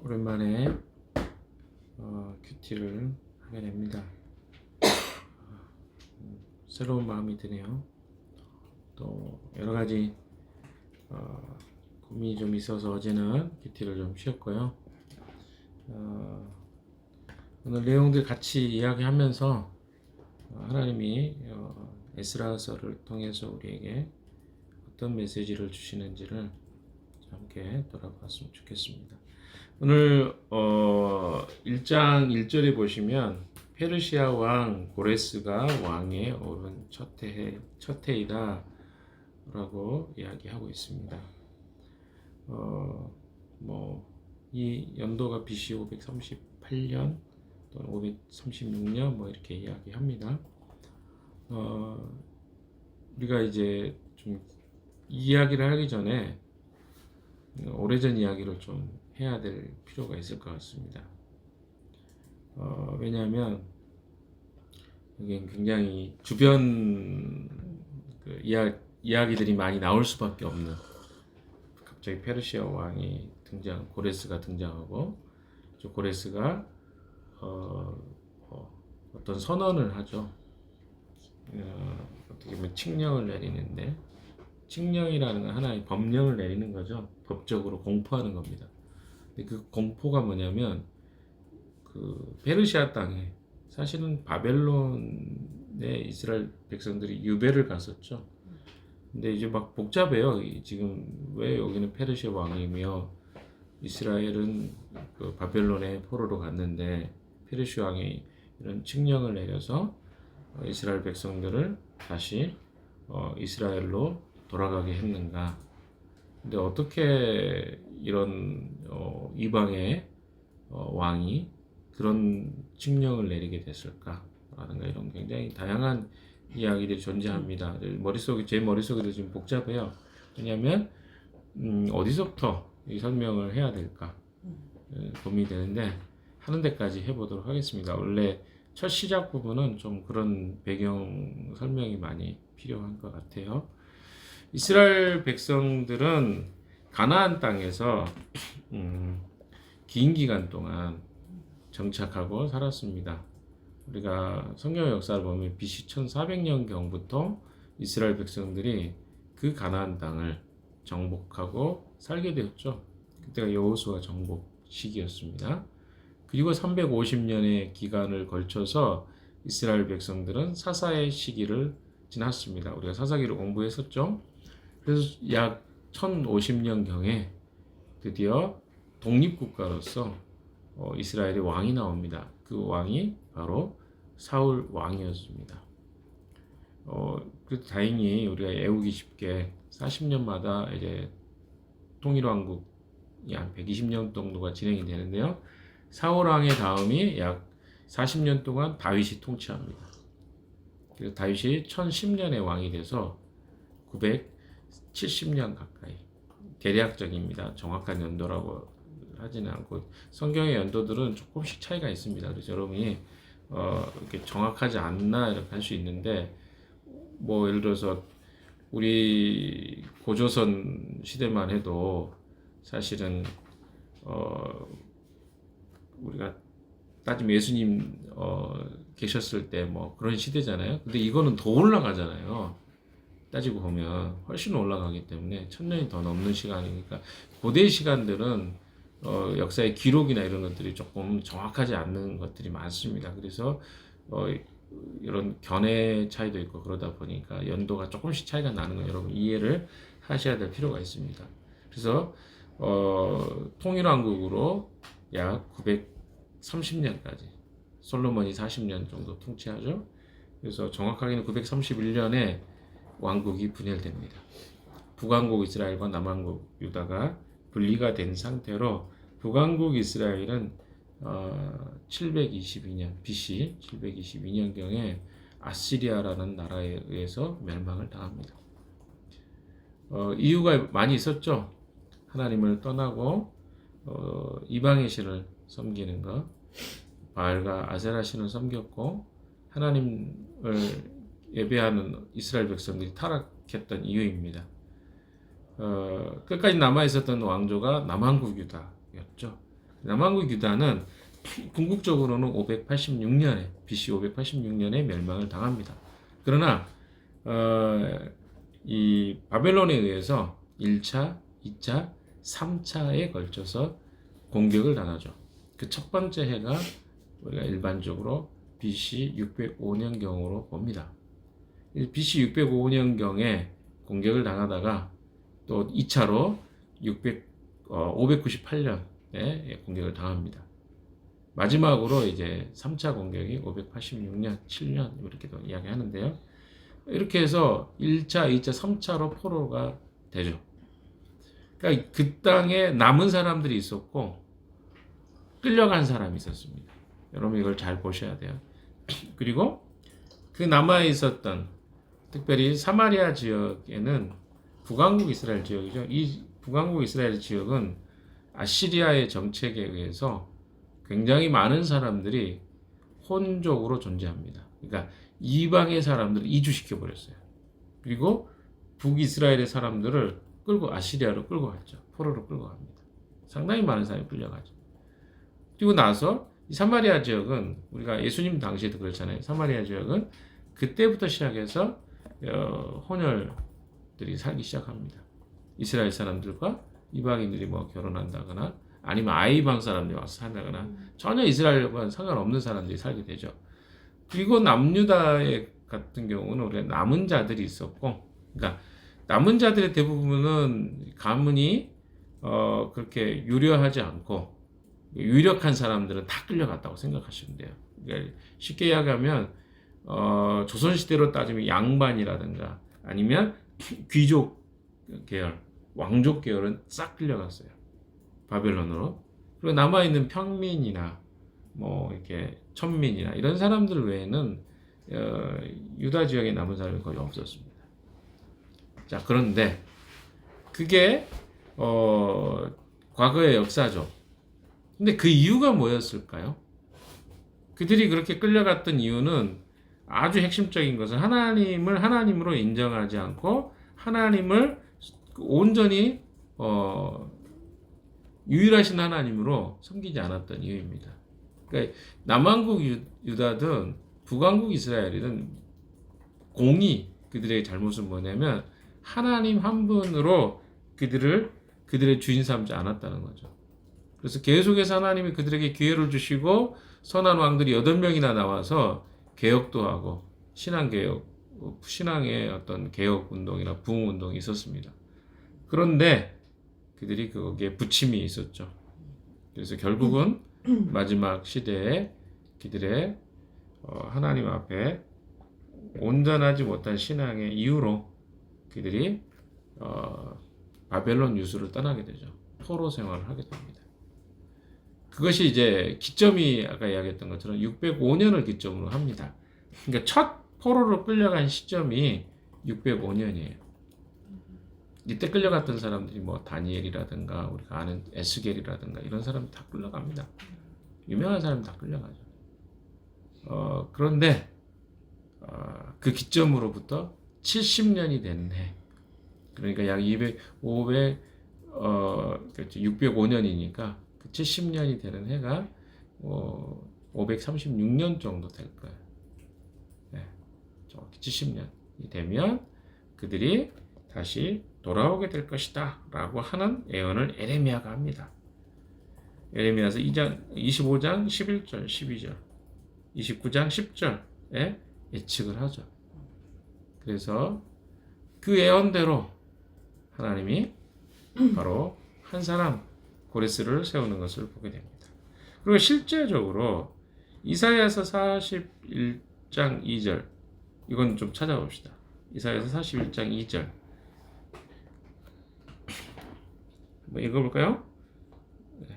오랜만에 큐티를 하게 됩니다. 새로운 마음이 드네요. 또 여러 가지 고민이 좀 있어서 어제는 큐티를 좀 쉬었고요. 오늘 내용들 같이 이야기하면서 하나님이 에스라서를 통해서 우리에게 어떤 메시지를 주시는지를 함께 돌아봤으면 좋겠습니다. 오늘 1장 1절에 보시면 페르시아 왕 고레스가 왕에 오른 첫 해이다 라고 이야기하고 있습니다. 이 연도가 BC 538년 또는 536년 이렇게 이야기합니다. 우리가 이제 좀 이야기를 하기 전에 오래전 이야기를 좀 해야 될 필요가 있을 것 같습니다. 왜냐하면 여기 굉장히 주변 이야기들이 많이 나올 수밖에 없는, 갑자기 페르시아 왕이 고레스가 등장하고, 고레스가 어떤 선언을 하죠. 어떻게 보면 칙령을 내리는데, 칙령이라는 건 하나의 법령을 내리는 거죠. 법적으로 공포하는 겁니다. 근데 그 공포가 뭐냐면, 그 페르시아 땅에, 사실은 바벨론에 이스라엘 백성들이 유배를 갔었죠. 근데 이제 막 복잡해요. 지금 왜 여기는 페르시아 왕이며 이스라엘은 그 바벨론의 포로로 갔는데 페르시아 왕이 이런 칙령을 내려서 이스라엘 백성들을 다시 이스라엘로 돌아가게 했는가? 근데 어떻게 이런 이방의 왕이 그런 칙령을 내리게 됐을까? 라는 이런 굉장히 다양한 이야기들이 존재합니다. 제 머릿속에도 지금 복잡해요. 왜냐하면 어디서부터 이 설명을 해야 될까 고민이 되는데, 하는 데까지 해보도록 하겠습니다. 원래 첫 시작 부분은 좀 그런 배경 설명이 많이 필요한 것 같아요. 이스라엘 백성들은 가나안 땅에서 긴 기간 동안 정착하고 살았습니다. 우리가 성경 역사를 보면 BC 1400년경부터 이스라엘 백성들이 그 가나안 땅을 정복하고 살게 되었죠. 그때가 여호수아 정복 시기였습니다. 그리고 350년의 기간을 걸쳐서 이스라엘 백성들은 사사의 시기를 지났습니다. 우리가 사사기를 공부했었죠. 그래서 약 1050년경에 드디어 독립국가로서 이스라엘의 왕이 나옵니다. 그 왕이 바로 사울 왕이었습니다. 다행히 우리가 애우기 쉽게 40년마다 이제 통일왕국이 한 120년 정도가 진행이 되는데요. 사울 왕의 다음이 약 40년 동안 다윗이 통치합니다. 그래서 다윗이 1010년에 왕이 돼서 970년 가까이, 대략적입니다. 정확한 연도라고 하지는 않고 성경의 연도들은 조금씩 차이가 있습니다. 그래서 여러분이 이렇게 정확하지 않나 이렇게 할 수 있는데, 예를 들어서 우리 고조선 시대만 해도 사실은 우리가 따지면 예수님 계셨을 때 그런 시대잖아요. 근데 이거는 더 올라가잖아요. 따지고 보면 훨씬 올라가기 때문에 1000년이 더 넘는 시간이니까, 고대 시간들은 역사의 기록이나 이런 것들이 조금 정확하지 않는 것들이 많습니다. 그래서 이런 견해 차이도 있고 그러다 보니까 연도가 조금씩 차이가 나는 거 여러분 이해를 하셔야 될 필요가 있습니다. 그래서 통일왕국으로 약 930년까지, 솔로몬이 40년 정도 통치하죠. 그래서 정확하게는 931년에 왕국이 분열됩니다. 북왕국 이스라엘과 남왕국 유다가 분리가 된 상태로 북왕국 이스라엘은 722년 BC 722년경에 아시리아라는 나라에 의해서 멸망을 당합니다. 이유가 많이 있었죠. 하나님을 떠나고 이방의 신을 섬기는 것, 바알과 아세라 신을 섬겼고 하나님을 예배하는 이스라엘 백성들이 타락했던 이유입니다. 끝까지 남아있었던 왕조가 남왕국 유다였죠. 남왕국 유다는 궁극적으로는 586년에 BC 586년에 멸망을 당합니다. 그러나 이 바벨론에 의해서 1차, 2차, 3차에 걸쳐서 공격을 당하죠. 그 첫 번째 해가 우리가 일반적으로 BC 605년경으로 봅니다. BC 605년경에 공격을 당하다가 또 2차로 598년에 공격을 당합니다. 마지막으로 이제 3차 공격이 586년, 7년 이렇게도 이야기하는데요. 이렇게 해서 1차, 2차, 3차로 포로가 되죠. 그러니까 그 땅에 남은 사람들이 있었고 끌려간 사람이 있었습니다. 여러분 이걸 잘 보셔야 돼요. 그리고 그 남아 있었던 특별히 사마리아 지역에는 북왕국 이스라엘 지역이죠. 이 북왕국 이스라엘 지역은 아시리아의 정책에 의해서 굉장히 많은 사람들이 혼족으로 존재합니다. 그러니까 이방의 사람들을 이주시켜 버렸어요. 그리고 북이스라엘의 사람들을 끌고 아시리아로 끌고 갔죠. 포로로 끌고 갑니다. 상당히 많은 사람이 끌려가죠. 그리고 나서 이 사마리아 지역은 우리가 예수님 당시에도 그렇잖아요. 사마리아 지역은 그때부터 시작해서 혼혈들이 살기 시작합니다. 이스라엘 사람들과 이방인들이 뭐 결혼한다거나 아니면 아이방 사람들이 와서 산다거나 전혀 이스라엘과 상관없는 사람들이 살게 되죠. 그리고 남유다의 같은 경우는 우리가 남은 자들이 있었고, 그러니까 남은 자들의 대부분은 가문이 그렇게 유려하지 않고 유력한 사람들은 다 끌려갔다고 생각하시면 돼요. 그러니까 쉽게 이야기하면 조선시대로 따지면 양반이라든가 아니면 귀족 계열, 왕족 계열은 싹 끌려갔어요. 바벨론으로. 그리고 남아있는 평민이나 뭐 이렇게 천민이나 이런 사람들 외에는 유다 지역에 남은 사람이 거의 없었습니다. 자, 그런데 그게 과거의 역사죠. 근데 그 이유가 뭐였을까요? 그들이 그렇게 끌려갔던 이유는 아주 핵심적인 것은 하나님을 하나님으로 인정하지 않고 하나님을 온전히 유일하신 하나님으로 섬기지 않았던 이유입니다. 그러니까 남왕국 유다든 북왕국 이스라엘이든 공이 그들의 잘못은 뭐냐면 하나님 한 분으로 그들의 주인 삼지 않았다는 거죠. 그래서 계속해서 하나님이 그들에게 기회를 주시고 선한 왕들이 8명이나 나와서 개혁도 하고 신앙의 어떤 개혁 운동이나 부흥 운동이 있었습니다. 그런데 그들이 거기에 부침이 있었죠. 그래서 결국은 마지막 시대에 그들의 하나님 앞에 온전하지 못한 신앙의 이유로 그들이 바벨론 유수를 떠나게 되죠. 포로 생활을 하게 됩니다. 그것이 이제 기점이 아까 이야기했던 것처럼 605년을 기점으로 합니다. 그러니까 첫 포로로 끌려간 시점이 605년이에요. 이때 끌려갔던 사람들이 뭐 다니엘이라든가 우리가 아는 에스겔이라든가 이런 사람이 다 끌려갑니다. 유명한 사람이 다 끌려가죠. 그런데 그 기점으로부터 70년이 된 해, 그러니까 약 605년이니까 그 70년이 되는 해가 536년 정도 될 거예요. 네, 정확히 70년이 되면 그들이 다시 돌아오게 될 것이다 라고 하는 예언을 에레미야가 합니다. 에레미야서 25장 11절 12절 29장 10절에 예측을 하죠. 그래서 그 예언대로 하나님이 바로 한 사람 고레스를 세우는 것을 보게 됩니다. 그리고 실제적으로 이사야서 41장 2절 이건 좀 찾아봅시다. 이사야서 41장 2절 한번 읽어볼까요? 네.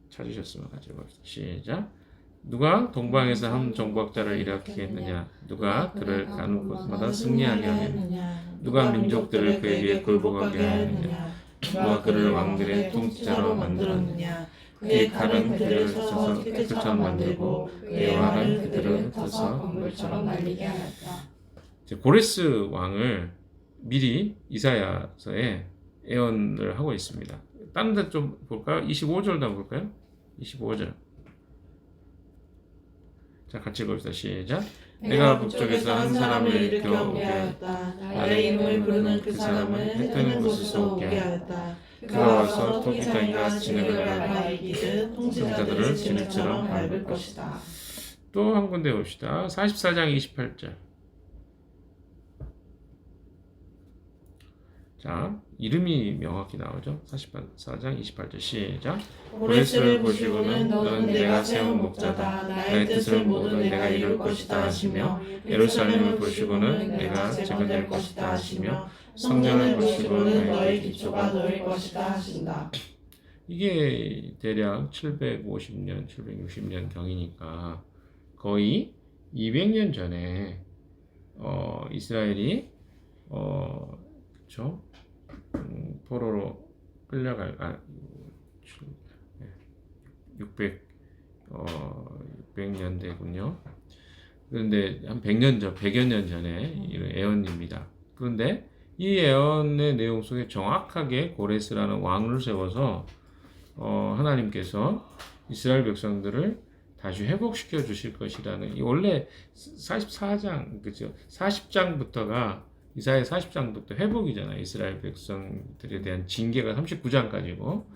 찾으셨으면 같이 봅시다. 시작. 누가 동방에서 한 정복자를 일으키게 했느냐? 누가 그를 가는 곳마다 승리하게 하느냐? 누가 민족들을 그에 비해 굴복하게 하느냐? 누가 그를 왕들의 통치자로 만들었느냐? 그의 칼은 그들을 흩어서 태클처럼 만들고 그의 왕은 그들을 흩어서 건물처럼 날리게 하였다. 고레스 왕을 미리 이사야서에 예언을 하고 있습니다. 다른 데 좀 볼까요? 25절도 한번 볼까요? 25절. 자, 같이 읽읍시다. 시작. 내가 북쪽에서 한 사람을 일으켜 오게 하였다. 나의 이름을 부르는 그 사람을 해 뜨는 곳에서 오게 하였다. 그가 와서 토기 따위가 진흙을 밟아 이기듯 통치자들을 진흙처럼 밟을 것이다. 또 한 군데 봅시다. 44장 28절. 자, 이름이 명확히 나오죠. 44장 28절 시작. 고레스를 보시고는 너는 내가 세운 목자다. 나의 뜻을 모두 내가 이룰 것이다 하시며, 예루살렘을 보시고는 내가 재건될 것이다 하시며, 성전을 보시고는 너의 기초가 놓일 것이다 하신다. 이게 대략 750년, 760년 경이니까 거의 200년 전에 이스라엘이 그렇죠? 포로로 끌려갈 600년대군요. 그런데 한 100여 년 전에 이런 애언입니다. 그런데 이 애언의 내용 속에 정확하게 고레스라는 왕을 세워서 하나님께서 이스라엘 백성들을 다시 회복시켜 주실 것이라는, 이 원래 44장 그죠? 40장부터가 이사야 40장부터 회복이잖아요. 이스라엘 백성들에 대한 징계가 39장까지고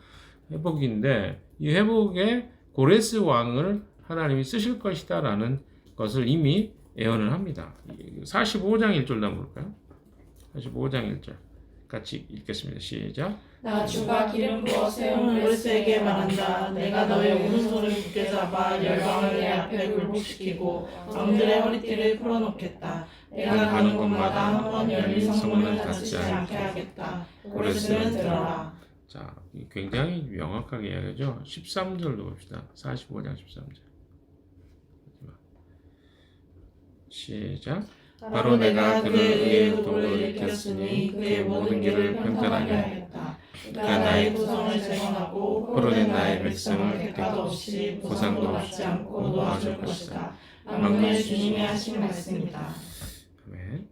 회복인데, 이 회복에 고레스 왕을 하나님이 쓰실 것이다라는 것을 이미 예언을 합니다. 45장 1절 한번 볼까요? 45장 1절 같이 읽겠습니다. 시작. 나 주가 기름 부어 세운 고레스에게 말한다. 내가 너의 오른손을 굳게 잡아 열방을 내 앞에 굴복시키고 왕들의 허리띠를 풀어놓겠다. 내가 가는 곳마다 한 번 열린 성문을 닫지 않게 하겠다. 고레스는 들어라. 자, 굉장히 명확하게 이야기하죠. 13절도 봅시다. 45장 13절. 시작. 바로 내가 그를 의의 도로 일으켰으니 그의 모든 길을 평탄하게 하겠다. 그가 나의 구성을 재건하고 포로된 나의 백성을 대가도 없이 보상도 받지 않고 놓아줄 것이다. 만군의 주님이 하신 말씀이다. 아멘.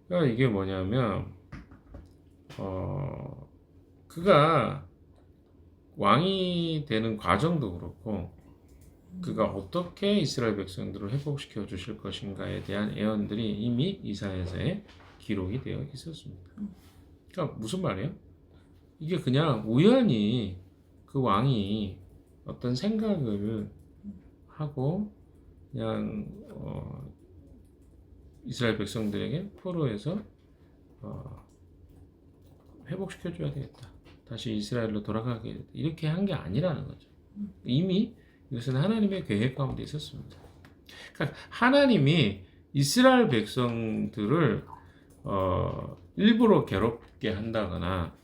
그러니까 이게 뭐냐면 그가 왕이 되는 과정도 그렇고, 그가 어떻게 이스라엘 백성들을 회복시켜 주실 것인가에 대한 예언들이 이미 이사야서에 기록이 되어 있었습니다. 그러니까 무슨 말이에요? 이게 그냥 우연히 그 왕이 어떤 생각을 하고 그냥 이스라엘 백성들에게 포로에서 회복시켜 줘야 되겠다. 다시 이스라엘로 돌아가게 되겠다. 이렇게 한 게 아니라는 거죠. 이미 이것은 하나님의 계획 가운데 있었습니다. 그러니까 하나님이 이스라엘 백성들을 일부러 괴롭게 한다거나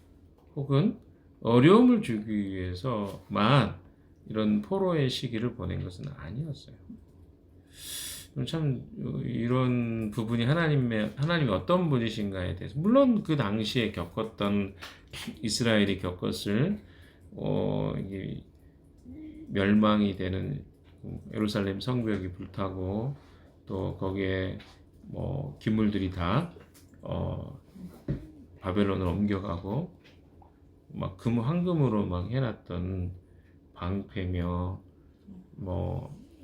혹은 어려움을 주기 위해서만 이런 포로의 시기를 보낸 것은 아니었어요. 참 이런 부분이 하나님이 어떤 분이신가에 대해서, 물론 그 당시에 겪었던 이스라엘이 겪었을 멸망이 되는 예루살렘 성벽이 불타고 또 거기에 기물들이 다 바벨론으로 옮겨가고 막 황금으로 막 해놨던 방패며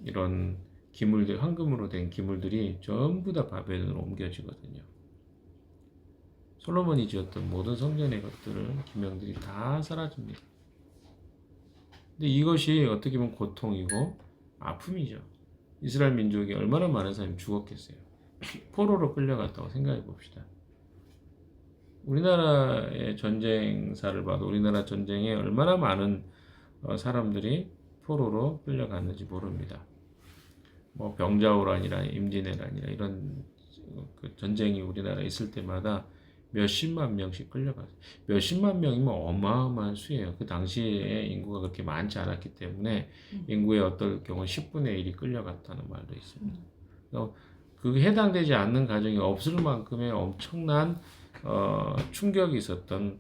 이런 기물들, 황금으로 된 기물들이 전부 다 바벨론으로 옮겨지거든요. 솔로몬이 지었던 모든 성전의 것들은 기명들이 다 사라집니다. 근데 이것이 어떻게 보면 고통이고 아픔이죠. 이스라엘 민족이 얼마나 많은 사람이 죽었겠어요. 포로로 끌려갔다고 생각해 봅시다. 우리나라의 전쟁사를 봐도 우리나라 전쟁에 얼마나 많은 사람들이 포로로 끌려갔는지 모릅니다. 병자호란이나 임진왜란이나 이런 그 전쟁이 우리나라에 있을 때마다 몇십만 명씩 끌려갔어요. 몇십만 명이면 어마어마한 수예요. 그 당시에 인구가 그렇게 많지 않았기 때문에 인구의 어떨 경우 10분의 1이 끌려갔다는 말도 있습니다. 그 해당되지 않는 가정이 없을 만큼의 엄청난 충격이 있었던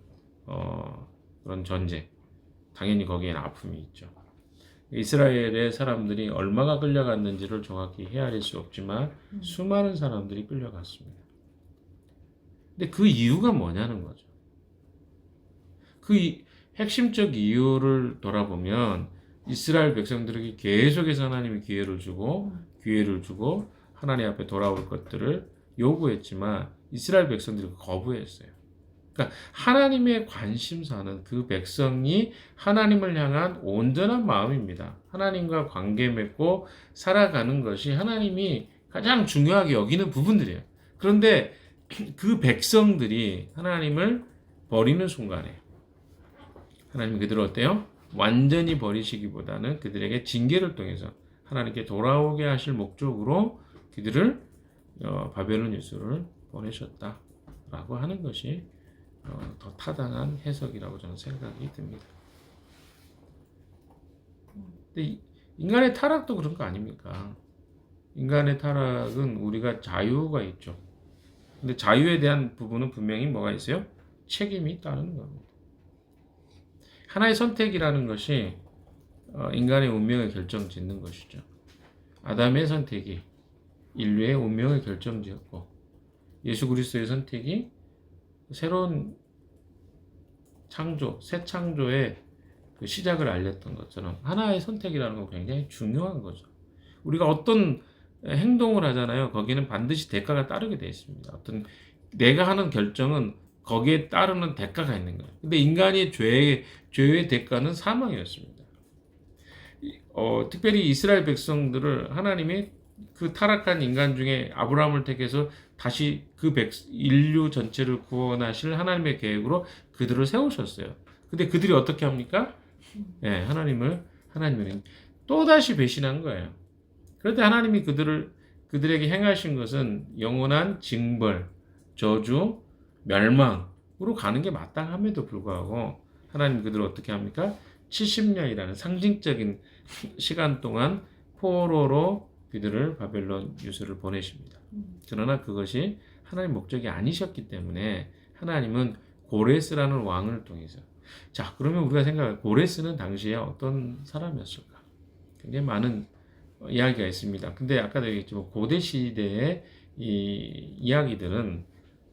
그런 전쟁. 당연히 거기에는 아픔이 있죠. 이스라엘의 사람들이 얼마가 끌려갔는지를 정확히 헤아릴 수 없지만 수많은 사람들이 끌려갔습니다. 근데 그 이유가 뭐냐는 거죠. 그 핵심적 이유를 돌아보면 이스라엘 백성들에게 계속해서 하나님이 기회를 주고 하나님 앞에 돌아올 것들을 요구했지만 이스라엘 백성들이 거부했어요. 그러니까 하나님의 관심사는 그 백성이 하나님을 향한 온전한 마음입니다. 하나님과 관계 맺고 살아가는 것이 하나님이 가장 중요하게 여기는 부분들이에요. 그런데 그 백성들이 하나님을 버리는 순간에 하나님이 그들을 어때요? 완전히 버리시기보다는 그들에게 징계를 통해서 하나님께 돌아오게 하실 목적으로 그들을 바벨론 유수를 보내셨다라고 하는 것이 더 타당한 해석이라고 저는 생각이 듭니다. 근데 인간의 타락도 그런 거 아닙니까? 인간의 타락은 우리가 자유가 있죠. 근데 자유에 대한 부분은 분명히 뭐가 있어요? 책임이 있다는 겁니다. 하나의 선택이라는 것이 인간의 운명을 결정짓는 것이죠. 아담의 선택이 인류의 운명을 결정지었고 예수 그리스도의 선택이 새로운 창조, 새 창조의 그 시작을 알렸던 것처럼 하나의 선택이라는 건 굉장히 중요한 거죠. 우리가 어떤 행동을 하잖아요. 거기는 반드시 대가가 따르게 되어 있습니다. 어떤 내가 하는 결정은 거기에 따르는 대가가 있는 거예요. 근데 인간의 죄의 대가는 사망이었습니다. 특별히 이스라엘 백성들을 하나님이 그 타락한 인간 중에 아브라함을 택해서 다시 그 인류 전체를 구원하실 하나님의 계획으로 그들을 세우셨어요. 근데 그들이 어떻게 합니까? 네, 하나님을 또다시 배신한 거예요. 그런데 하나님이 그들에게 행하신 것은 영원한 징벌, 저주, 멸망으로 가는 게 마땅함에도 불구하고 하나님 그들을 어떻게 합니까? 70년이라는 상징적인 시간 동안 포로로 그들을 바벨론 유수를 보내십니다. 그러나 그것이 하나님 목적이 아니셨기 때문에 하나님은 고레스라는 왕을 통해서 자 그러면 우리가 생각할 고레스는 당시에 어떤 사람이었을까? 굉장히 많은 이야기가 있습니다. 근데 아까도 얘기했지만 고대 시대의 이 이야기들은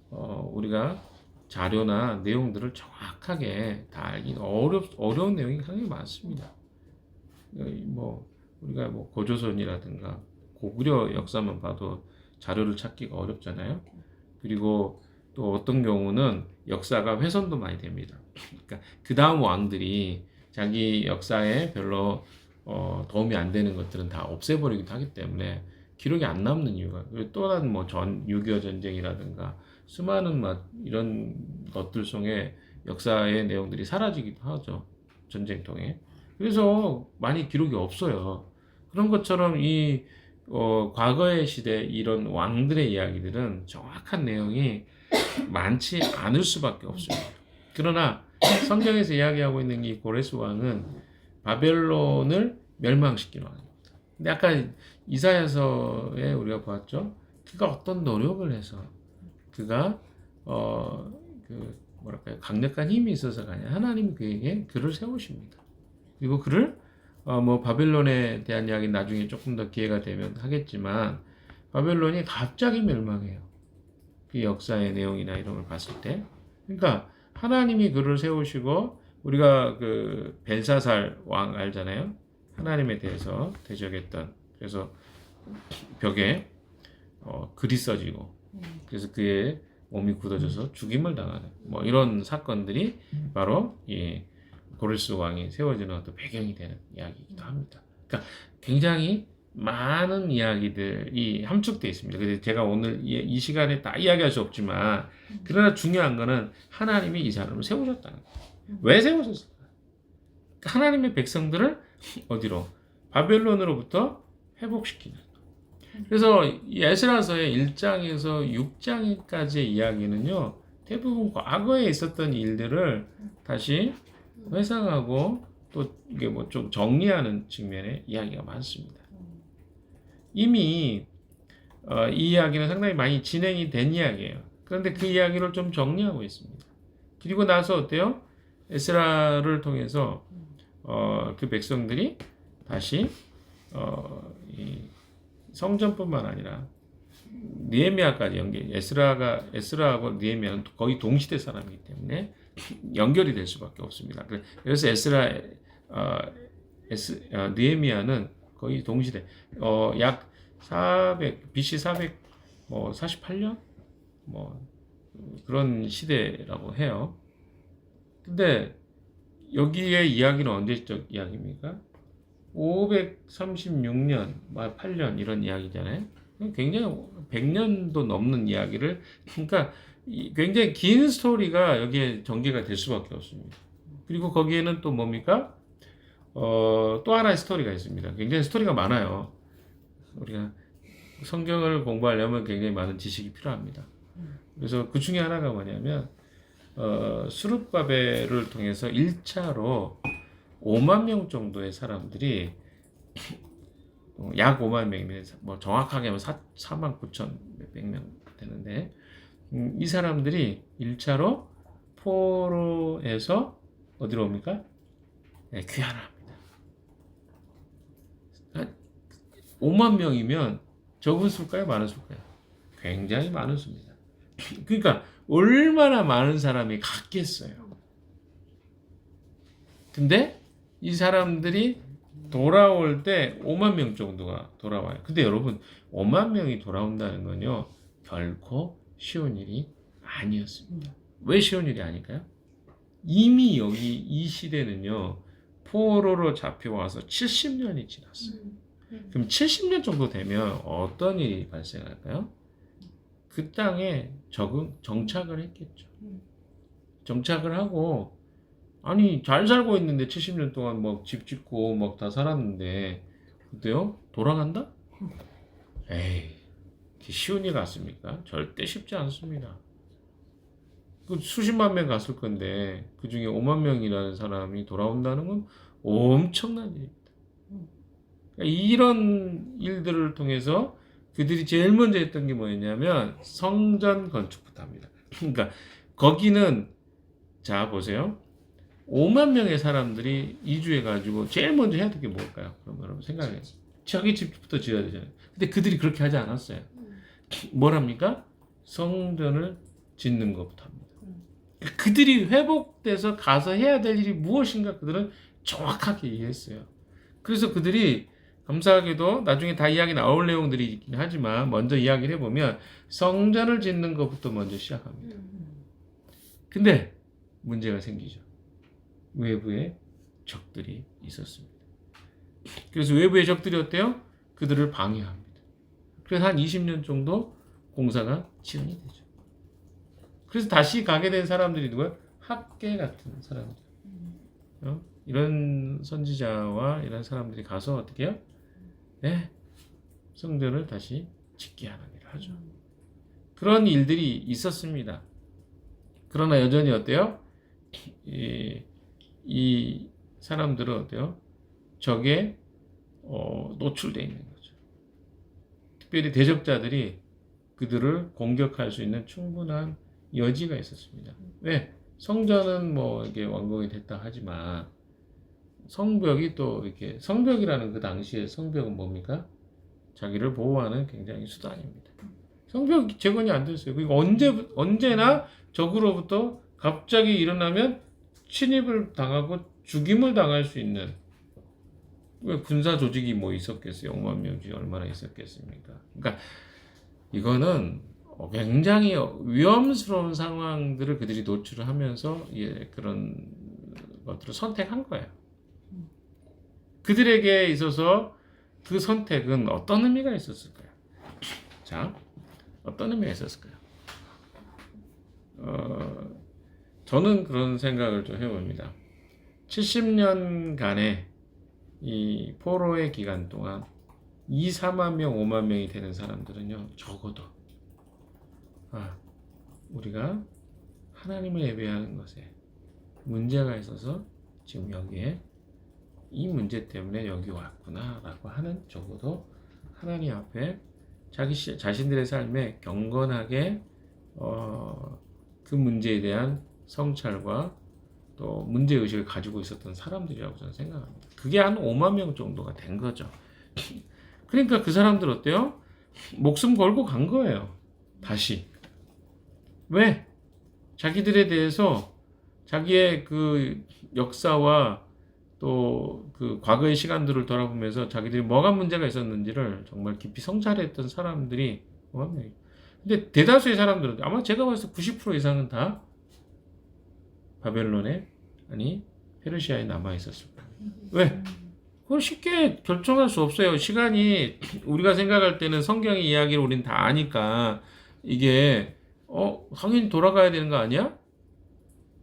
우리가 자료나 내용들을 정확하게 다 알기 어려운 내용이 상당히 많습니다. 우리가 고조선이라든가 고구려 역사만 봐도 자료를 찾기가 어렵잖아요. 그리고 또 어떤 경우는 역사가 훼손도 많이 됩니다. 그러니까 그 다음 왕들이 자기 역사에 별로 도움이 안 되는 것들은 다 없애버리기도 하기 때문에 기록이 안 남는 이유가 또 다른 6.25 전쟁이라든가 수많은 이런 것들 속에 역사의 내용들이 사라지기도 하죠. 전쟁 통해. 그래서 많이 기록이 없어요. 그런 것처럼 이 과거의 시대 이런 왕들의 이야기들은 정확한 내용이 많지 않을 수밖에 없습니다. 그러나 성경에서 이야기하고 있는 이 고레스 왕은 바벨론을 멸망시키는 왕입니다. 근데 아까 이사야서에 우리가 보았죠. 그가 어떤 노력을 해서 그가 강력한 힘이 있어서가 아니라 하나님 그에게 그를 세우십니다. 그리고 그를 바벨론에 대한 이야기 나중에 조금 더 기회가 되면 하겠지만 바벨론이 갑자기 멸망해요. 그 역사의 내용이나 이런 걸 봤을 때. 그러니까 하나님이 그를 세우시고 우리가 그 벨사살 왕 알잖아요. 하나님에 대해서 대적했던 그래서 벽에 글이 써지고 그래서 그의 몸이 굳어져서 죽임을 당하는 이런 사건들이 바로 이 고레스 왕이 세워지는 어떤 배경이 되는 이야기이기도 합니다. 그러니까 굉장히 많은 이야기들이 함축되어 있습니다. 그래서 제가 오늘 이 시간에 다 이야기할 수 없지만 그러나 중요한 거는 하나님이 이 사람을 세우셨다는 거예요. 왜 세우셨을까? 하나님의 백성들을 어디로? 바벨론으로부터 회복시키는. 그래서 에스라서의 1장에서 6장까지의 이야기는요. 대부분 과거에 있었던 일들을 다시 회상하고 또 이게 좀 정리하는 측면의 이야기가 많습니다. 이미 이 이야기는 상당히 많이 진행이 된 이야기예요. 그런데 그 이야기를 좀 정리하고 있습니다. 그리고 나서 어때요? 에스라를 통해서 그 백성들이 다시 이 성전뿐만 아니라 느헤미야까지 에스라하고 느헤미야는 거의 동시대 사람이기 때문에 연결이 될 수밖에 없습니다. 그래서 느헤미야는 거의 동시대 약 400 BC 400 48년 뭐 그런 시대라고 해요. 근데 여기에 이야기는 언제적 이야기입니까? 536년, 8년 이런 이야기잖아요. 굉장히 100년도 넘는 이야기를 그러니까 굉장히 긴 스토리가 여기에 전개가 될 수밖에 없습니다. 그리고 거기에는 또 뭡니까? 또 하나의 스토리가 있습니다. 굉장히 스토리가 많아요. 우리가 성경을 공부하려면 굉장히 많은 지식이 필요합니다. 그래서 그 중에 하나가 뭐냐면 스룹바벨을 통해서 1차로 5만 명 정도의 사람들이 약 5만 명이면 뭐 정확하게 하면 4만 9천 몇백 명 되는데 이 사람들이 1차로 포로에서 어디로 옵니까? 네, 귀환을 합니다. 5만 명이면 적은 수일까요? 많은 수일까요? 굉장히 많은 수입니다. 그러니까 얼마나 많은 사람이 갔겠어요. 근데 이 사람들이 돌아올 때 5만 명 정도가 돌아와요. 근데 여러분 5만 명이 돌아온다는 건요 결코 쉬운 일이 아니었습니다. 왜 쉬운 일이 아닐까요? 이미 여기 이 시대는요 포로로 잡혀와서 70년이 지났어요. 그럼 70년 정도 되면 어떤 일이 발생할까요? 그 땅에 정착을 했겠죠. 정착을 하고 아니 잘 살고 있는데 70년 동안 막 집 짓고 막 다 살았는데 어때요? 돌아간다? 에이 쉬운 일 같습니까? 절대 쉽지 않습니다. 그 수십만 명 갔을 건데 그 중에 5만 명이라는 사람이 돌아온다는 건 엄청난 일입니다. 그러니까 이런 일들을 통해서 그들이 제일 먼저 했던 게 뭐였냐면 성전 건축부터 합니다. 그러니까 거기는 자 보세요. 5만 명의 사람들이 이주해가지고 제일 먼저 해야 될 게 뭘까요? 그럼 여러분 생각해요. 자기 집부터 지어야 되잖아요. 근데 그들이 그렇게 하지 않았어요. 뭘 합니까? 성전을 짓는 것부터 합니다. 그들이 회복돼서 가서 해야 될 일이 무엇인가 그들은 정확하게 이해했어요. 그래서 그들이 감사하게도 나중에 다 이야기 나올 내용들이 있긴 하지만 먼저 이야기를 해보면 성전을 짓는 것부터 먼저 시작합니다. 근데 문제가 생기죠. 외부에 적들이 있었습니다. 그래서 외부의 적들이 어때요? 그들을 방해합니다. 그래서 한 20년 정도 공사가 지연이 되죠. 그래서 다시 가게 된 사람들이 누구예요? 학계 같은 사람들. 이런 선지자와 이런 사람들이 가서 어떻게 해요? 네, 성전을 다시 짓게 하는 일을 하죠. 그런 일들이 있었습니다. 그러나 여전히 어때요? 이 사람들은 어때요? 적에 노출되어 있는 거죠. 특별히 대적자들이 그들을 공격할 수 있는 충분한 여지가 있었습니다. 왜? 성전은 뭐 이게 완공이 됐다 하지만 성벽이 또 이렇게 성벽이라는 그 당시에 성벽은 뭡니까? 자기를 보호하는 굉장히 수단입니다. 성벽 재건이 안 됐어요. 그리고 언제나 적으로부터 갑자기 일어나면 침입을 당하고 죽임을 당할 수 있는 왜 군사 조직이 뭐 있었겠어요? 5만 명이 얼마나 있었겠습니까? 그러니까 이거는 굉장히 위험스러운 상황들을 그들이 노출을 하면서 그런 것들을 선택한 거예요. 그들에게 있어서 그 선택은 어떤 의미가 있었을까요? 자, 어떤 의미가 있었을까요? 저는 그런 생각을 좀 해봅니다. 70년간의 이 포로의 기간 동안 2, 4만 명, 5만 명이 되는 사람들은요, 적어도 우리가 하나님을 예배하는 것에 문제가 있어서 지금 여기에 이 문제 때문에 여기 왔구나라고 하는 적어도 하나님 앞에 자신들의 삶에 경건하게 그 문제에 대한 성찰과 또 문제의식을 가지고 있었던 사람들이라고 저는 생각합니다. 그게 한 5만 명 정도가 된 거죠. 그러니까 그 사람들 어때요? 목숨 걸고 간 거예요. 다시. 왜? 자기들에 대해서 자기의 그 역사와 또 그 과거의 시간들을 돌아보면서 자기들이 뭐가 문제가 있었는지를 정말 깊이 성찰했던 사람들이 5명이에요. 근데 대다수의 사람들은 아마 제가 봤을 때 90% 이상은 다 바벨론에 아니 페르시아에 남아 있었을 거예요. 왜? 그걸 쉽게 결정할 수 없어요. 시간이 우리가 생각할 때는 성경의 이야기를 우린 다 아니까 이게 당연히 돌아가야 되는 거 아니야?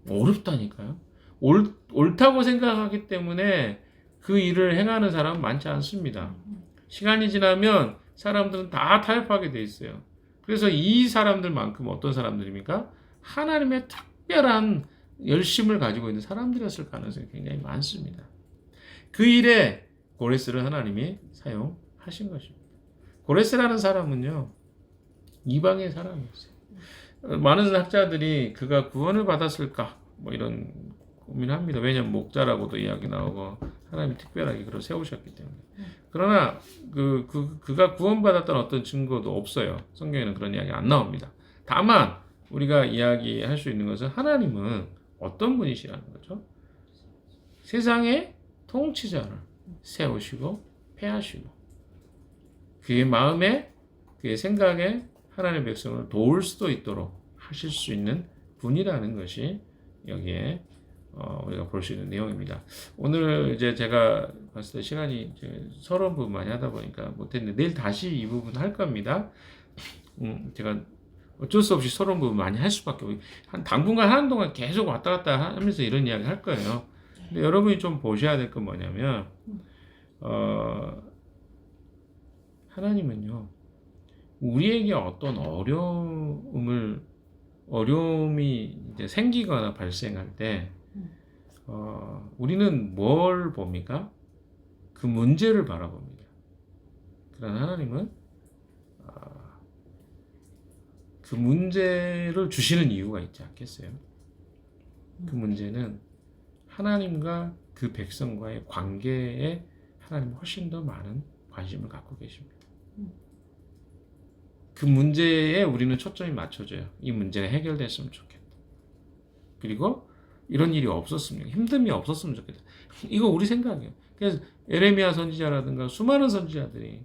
어렵다니까요. 옳다고 생각하기 때문에 그 일을 행하는 사람은 많지 않습니다. 시간이 지나면 사람들은 다 타협하게 돼 있어요. 그래서 이 사람들만큼 어떤 사람들입니까? 하나님의 특별한 열심을 가지고 있는 사람들이었을 가능성이 굉장히 많습니다. 그 일에 고레스를 하나님이 사용하신 것입니다. 고레스라는 사람은요, 이방의 사람이었어요. 많은 학자들이 그가 구원을 받았을까 뭐 이런 고민합니다. 왜냐하면 목자라고도 이야기 나오고 하나님이 특별하게 그를 세우셨기 때문에. 그러나 그가 구원받았던 어떤 증거도 없어요. 성경에는 그런 이야기 안 나옵니다. 다만 우리가 이야기할 수 있는 것은 하나님은 어떤 분이시라는 거죠. 세상의 통치자를 세우시고 폐하시고 그의 마음에 그의 생각에 하나님의 백성을 도울 수도 있도록 하실 수 있는 분이라는 것이 여기에 우리가 볼 수 있는 내용입니다. 오늘 이제 제가 봤을 때 시간이 이제 서론 부분 많이 하다 보니까 못했는데 내일 다시 이 부분 할 겁니다. 제가 어쩔 수 없이 서론 부분 많이 할 수밖에 없어요. 당분간 하는 동안 계속 왔다 갔다 하면서 이런 이야기 할 거예요. 근데 여러분이 좀 보셔야 될 건 뭐냐면 하나님은요 우리에게 어떤 어려움이 이제 생기거나 발생할 때 우리는 뭘 봅니까? 그 문제를 바라봅니다. 그러나 하나님은 그 문제를 주시는 이유가 있지 않겠어요? 그 문제는 하나님과 그 백성과의 관계에 하나님은 훨씬 더 많은 관심을 갖고 계십니다. 그 문제에 우리는 초점이 맞춰져요. 이 문제가 해결됐으면 좋겠다. 그리고 이런 일이 없었으면, 힘듦이 없었으면 좋겠다. 이거 우리 생각이에요. 그래서 에레미야 선지자라든가 수많은 선지자들이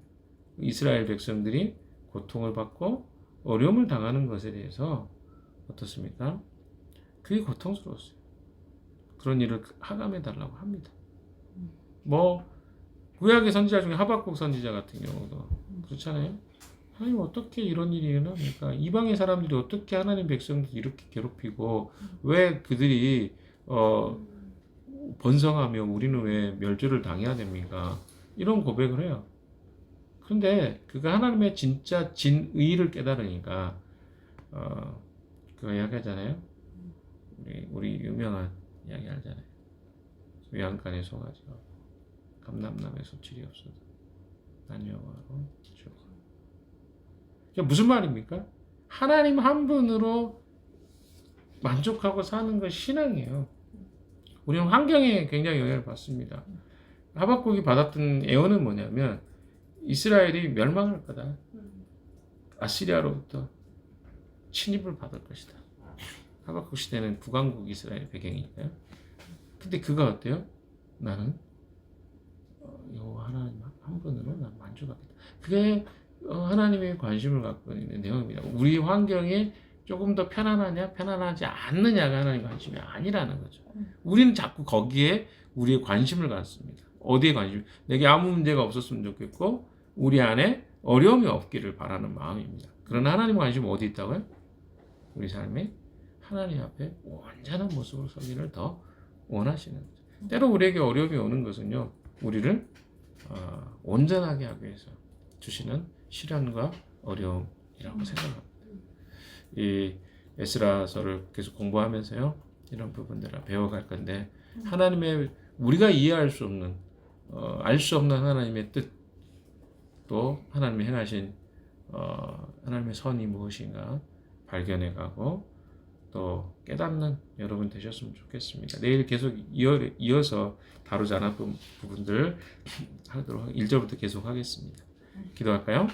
이스라엘 백성들이 고통을 받고 어려움을 당하는 것에 대해서 어떻습니까? 그게 고통스러웠어요. 그런 일을 하감해 달라고 합니다. 뭐 구약의 선지자 중에 하박국 선지자 같은 경우도 그렇잖아요. 하나님 어떻게 이런 일이 일어납니까? 이방의 사람들이 어떻게 하나님 백성들 이렇게 괴롭히고 왜 그들이 번성하며 우리는 왜 멸절을 당해야 됩니까? 이런 고백을 해요. 그런데 그가 하나님의 진짜 진의를 깨달으니까 그가 이야기하잖아요. 우리 유명한 이야기 알잖아요. 외양간에 소가지가 감람나무에 소출이 없어도 난 여호와로 죽어. 이게 무슨 말입니까? 하나님 한 분으로 만족하고 사는 것이 신앙이에요. 우리는 환경에 굉장히 영향을 받습니다. 하박국이 받았던 예언은 뭐냐면 이스라엘이 멸망할 거다. 아시리아로부터 침입을 받을 것이다. 하박국 시대는 북왕국 이스라엘 배경이니까요. 근데 그가 어때요? 나는 여호와 하나님 한 분으로 난 만족하겠다. 그게 하나님의 관심을 갖고 있는 내용입니다. 우리 환경이 조금 더 편안하냐 편안하지 않느냐가 하나님의 관심이 아니라는 거죠. 우리는 자꾸 거기에 우리의 관심을 갖습니다. 어디에 관심? 내게 아무 문제가 없었으면 좋겠고 우리 안에 어려움이 없기를 바라는 마음입니다. 그러나 하나님의 관심은 어디 있다고요? 우리 삶에 하나님 앞에 온전한 모습으로 서기를 더 원하시는 거죠. 때로 우리에게 어려움이 오는 것은요, 우리를 온전하게 하기 위해서 주시는 시련과 어려움이라고 생각합니다. 이 에스라서를 계속 공부하면서요, 이런 부분들을 배워갈 건데 하나님의 우리가 이해할 수 없는 알 수 없는 하나님의 뜻, 또 하나님이 행하신 하나님의 선이 무엇인가 발견해가고 또 깨닫는 여러분 되셨으면 좋겠습니다. 내일 계속 이어서 다루지 않았던 부분들 하도록 1절부터 계속 하겠습니다. 기도할까요?